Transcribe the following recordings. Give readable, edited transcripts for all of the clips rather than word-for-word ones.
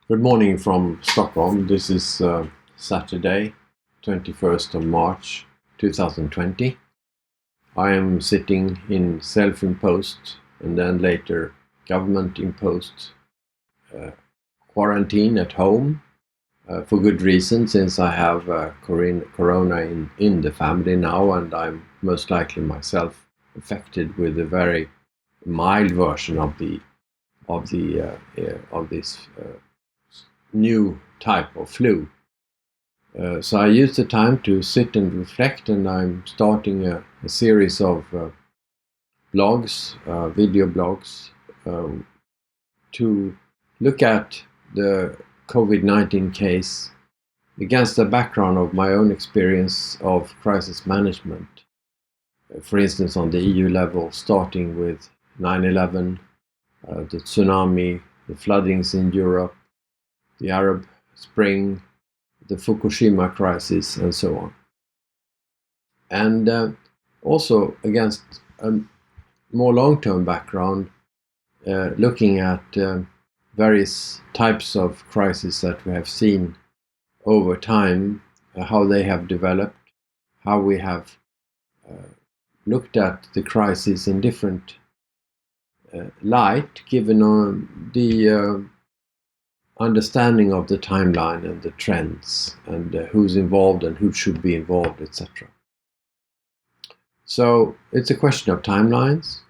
Good morning from Stockholm. This is Saturday, 21st of March 2020. I am sitting in self-imposed and then later government-imposed quarantine at home for good reason, since I have corona in the family now, and I'm most likely myself affected with a very mild version of this new type of flu. So I use the time to sit and reflect, and I'm starting a series of blogs, video blogs, to look at the COVID-19 case against the background of my own experience of crisis management. For instance, on the EU level, starting with 9/11, the tsunami, the floodings in Europe, the Arab Spring, the Fukushima crisis, and so on. And also against a more long-term background, looking at various types of crises that we have seen over time, how they have developed, how we have looked at the crisis in different light, given the understanding of the timeline and the trends and who's involved and who should be involved, etc. So it's a question of timelines.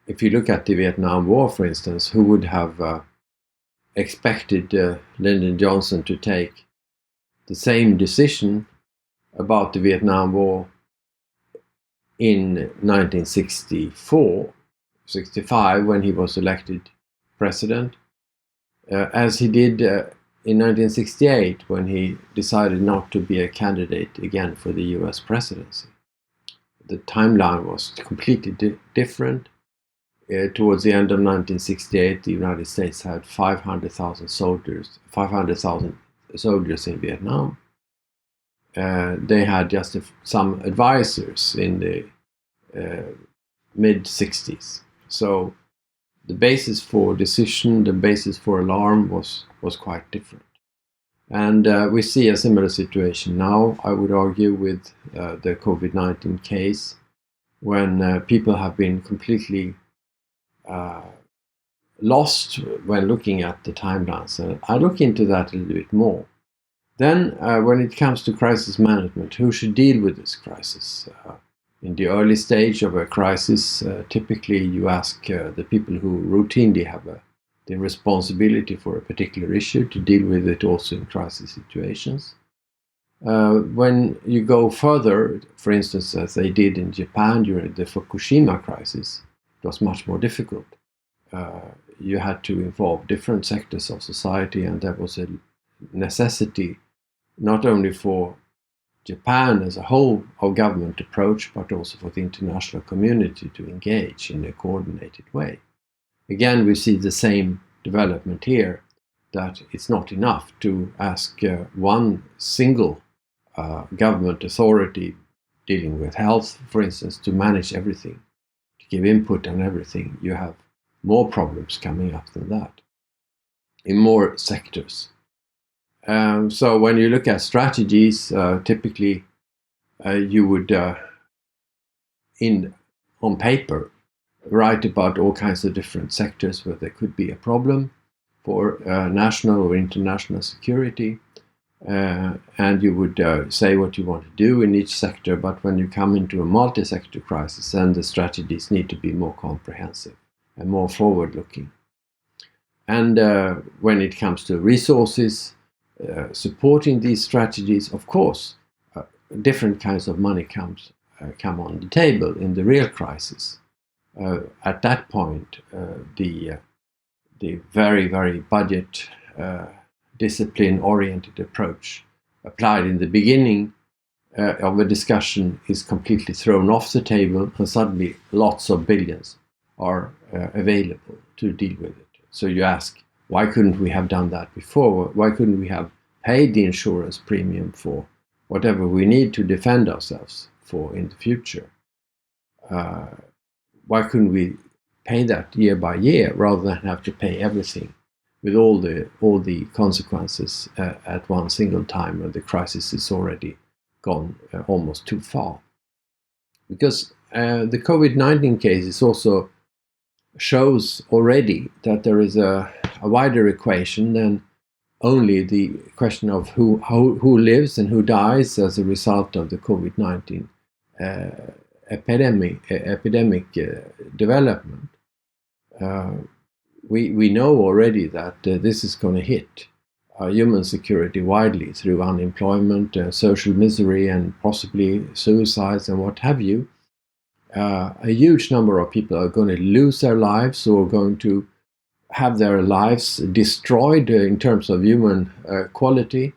If you look at the Vietnam War, for instance, who would have expected Lyndon Johnson to take the same decision about the Vietnam War in 1964-65 when he was elected president, as he did in 1968 when he decided not to be a candidate again for the US presidency. The timeline was completely different. Towards the end of 1968, the United States had 500,000 soldiers in Vietnam. They had just some advisors in the mid-60s. So the basis for decision, the basis for alarm was quite different. And we see a similar situation now, I would argue, with the COVID-19 case, when people have been completely lost when looking at the timelines. I look into that a little bit more. Then, when it comes to crisis management, who should deal with this crisis? In the early stage of a crisis, typically you ask the people who routinely have the responsibility for a particular issue to deal with it also in crisis situations. When you go further, for instance, as they did in Japan during the Fukushima crisis, it was much more difficult. You had to involve different sectors of society, and there was a necessity not only for Japan as a whole of government approach, but also for the international community to engage in a coordinated way. Again, we see the same development here, that it's not enough to ask one single government authority dealing with health, for instance, to manage everything, to give input on everything. You have more problems coming up than that in more sectors. So when you look at strategies, typically you would, on paper, write about all kinds of different sectors where there could be a problem for national or international security, and you would say what you want to do in each sector. But when you come into a multi-sector crisis, then the strategies need to be more comprehensive and more forward-looking. And when it comes to resources, supporting these strategies, of course, different kinds of money come on the table in the real crisis. At that point, the very, very budget discipline-oriented approach applied in the beginning of a discussion is completely thrown off the table, and suddenly lots of billions are available to deal with it. So you ask, why couldn't we have done that before? Why couldn't we have paid the insurance premium for whatever we need to defend ourselves for in the future? Why couldn't we pay that year by year rather than have to pay everything with all the consequences at one single time when the crisis is already gone almost too far. Because the COVID-19 cases also shows already that there is a wider equation than only the question of who lives and who dies as a result of the COVID-19 epidemic development. We know already that this is going to hit human security widely through unemployment, social misery, and possibly suicides and what have you. A huge number of people are going to lose their lives or going to have their lives destroyed in terms of human quality,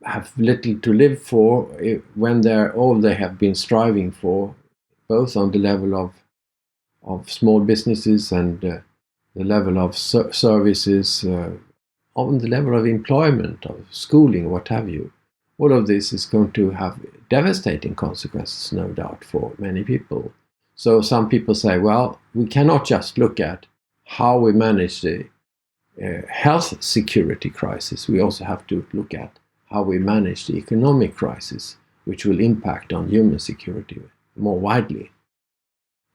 have little to live for when they're all they have been striving for, both on the level of small businesses and the level of services, on the level of employment, of schooling, what have you. All of this is going to have devastating consequences, no doubt, for many people. So some people say, well, we cannot just look at how we manage the health security crisis. We also have to look at how we manage the economic crisis, which will impact on human security more widely.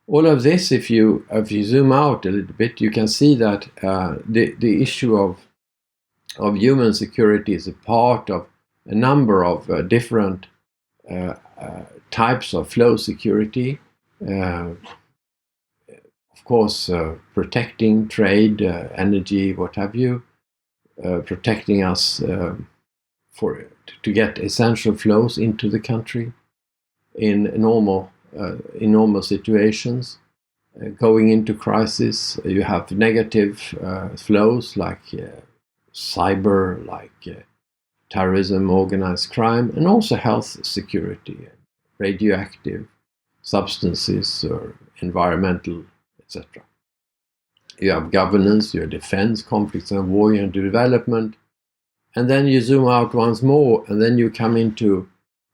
All of this, if you zoom out a little bit, you can see that the issue of human security is a part of a number of different types of flow security. Of course, protecting trade, energy, what have you, protecting us to get essential flows into the country in normal situations. Going into crisis, you have negative flows like cyber, like terrorism, organized crime, and also health security, radioactive substances or environmental, etc. You have governance, you have defense, conflicts and war, you have development, and then you zoom out once more, and then you come into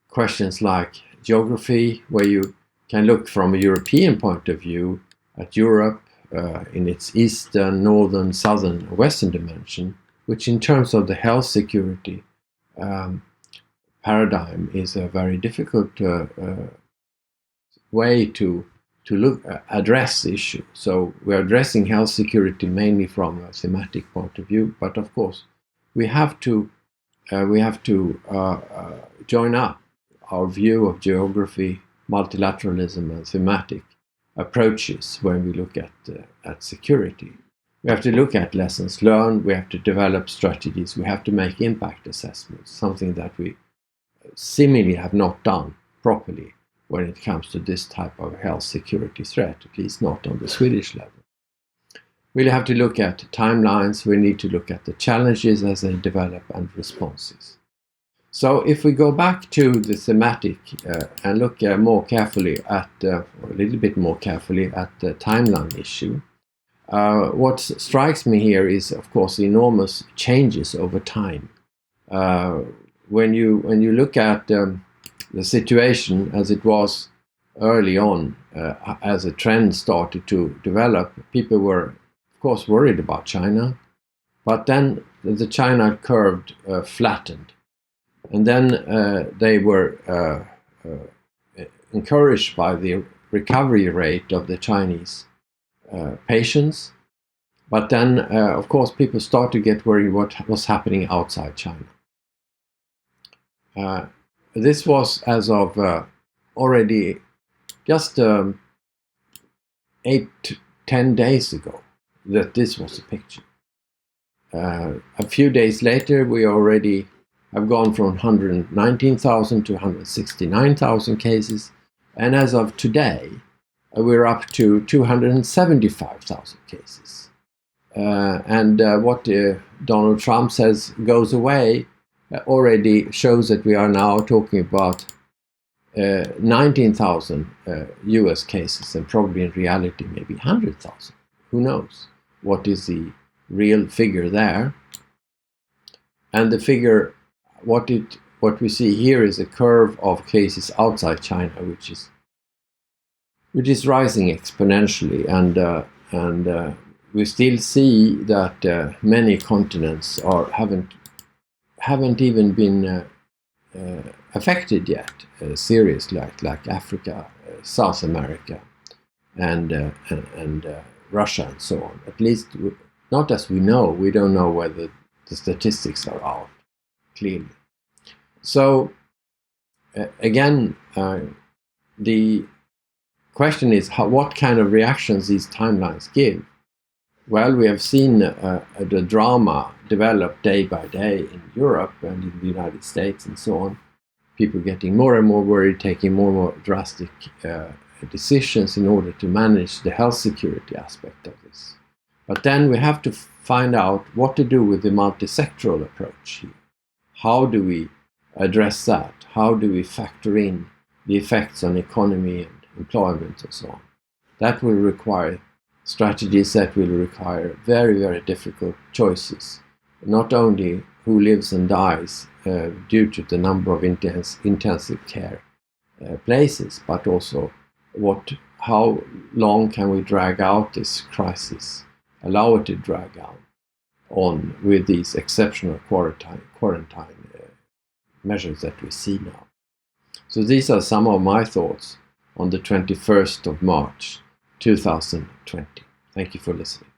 questions like geography, where you can look from a European point of view at Europe in its eastern, northern, southern, western dimension, which in terms of the health security paradigm is a very difficult way to address the issue. So we're addressing health security mainly from a thematic point of view, but of course we have to join up our view of geography, multilateralism, and thematic approaches when we look at security. We have to look at lessons learned, we have to develop strategies, we have to make impact assessments, something that we seemingly have not done properly when it comes to this type of health security threat, at least not on the Swedish level. We have to look at timelines, we need to look at the challenges as they develop and responses. So if we go back to the thematic and look more carefully at, or a little bit more carefully at the timeline issue, what strikes me here is, of course, enormous changes over time. When you look at the situation as it was early on, as a trend started to develop, people were, of course, worried about China, but then the China curve flattened. And then they were encouraged by the recovery rate of the Chinese patients. But then, of course, people start to get worried what was happening outside China. This was as of already just 8 to 10 days ago that this was the picture. A few days later, we already have gone from 119,000 to 169,000 cases, and as of today, we're up to 275,000 cases. And what Donald Trump says goes away already shows that we are now talking about 19,000 US cases, and probably in reality maybe 100,000. Who knows what is the real figure there? And the figure, what we see here is a curve of cases outside China, which is rising exponentially, and we still see that many continents haven't even been affected yet seriously, like Africa, South America, and Russia and so on. At least not as we know. We don't know whether the statistics are out clearly. So again, the question is what kind of reactions these timelines give. Well, we have seen the drama develop day by day in Europe and in the United States and so on. People getting more and more worried, taking more and more drastic decisions in order to manage the health security aspect of this. But then we have to find out what to do with the multi-sectoral approach here. How do we address that? How do we factor in the effects on economy and employment and so on? That will require strategies, that will require very, very difficult choices. Not only who lives and dies due to the number of intensive care places, but also how long can we drag out this crisis, allow it to drag on with these exceptional quarantine measures that we see now. So these are some of my thoughts on the 21st of March 2020. Thank you for listening.